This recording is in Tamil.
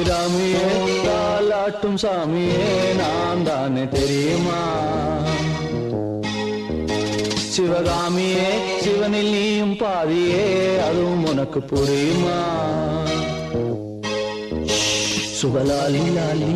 அபிராமியே தாலாட்டும் சாமியே நான் தானே தெரியுமா? சிவகாமியே சிவனில் நீயும் பாதியே அதுவும் உனக்கு புரியுமா? சுபலாலி லாலி